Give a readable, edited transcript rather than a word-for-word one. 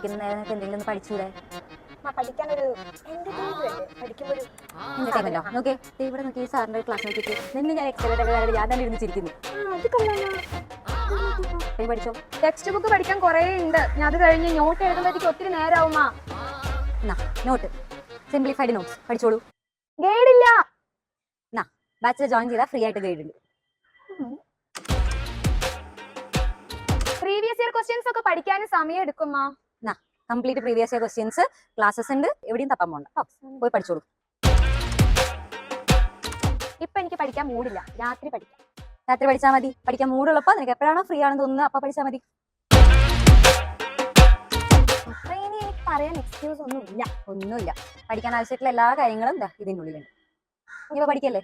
ഇരിക്കുന്ന നേരം എന്തെങ്കിലും ഒന്ന് പഠിച്ചൂടെ? പഠിക്കാനൊരു എന്റർടൈൻമെന്റോ? നോക്കേ ഇവിടെ നോക്കി സാറിന്റെ ക്ലാസ് നോക്കിയിട്ട് നിന്ന് ഞാൻ എക്സലന്റ് ഞാൻ തന്നെ ഇരുന്നിരിക്കുന്നു. പഠിച്ചോ. ടെക്സ്റ്റ് ബുക്ക് പഠിക്കാൻ കുറേ ഉണ്ട്. ഞാൻ അത് കഴിഞ്ഞ് നോട്ട് എഴുതുമ്പോഴത്തേക്ക് ഒത്തിരി നേരമാവുമ്മ. നോട്ട് സിംപ്ലിഫൈഡ് നോട്ട്സ് പഠിച്ചോളൂ. ഗൈഡ് ഇല്ല. ബാച്ചിലർ ജോയിൻ ചെയ്താൽ ഫ്രീ ആയിട്ട് ഗൈഡ് ഉണ്ട്. പ്രീവിയസ് ഇയർ ക്വസ്റ്റ്യൻസ് ഒക്കെ പഠിക്കാനും സമയം എടുക്കുമ്മ. Complete previous year questions classes ഉണ്ട്, എവിടെയും തപ്പാൻ പോണ്ട. പോയി പഠിച്ചോളൂ. ഇപ്പൊ എനിക്ക് പഠിക്കാൻ മൂടില്ല, രാത്രി പഠിക്കാം. രാത്രി പഠിച്ചാൽ മതി. പഠിക്കാൻ മൂടുള്ളപ്പോ നിനക്ക് എപ്പോഴാണോ ഫ്രീ ആണെന്ന് തോന്നുന്നത് അപ്പൊ പഠിച്ചാൽ മതി. എനിക്ക് പറയാൻ എക്സ്ക്യൂസ് ഒന്നുമില്ല. പഠിക്കാൻ ആവശ്യമായിട്ടുള്ള എല്ലാ കാര്യങ്ങളും ഇതിനുള്ളിലുണ്ട്. ഇനിയിപ്പോ പഠിക്കല്ലേ.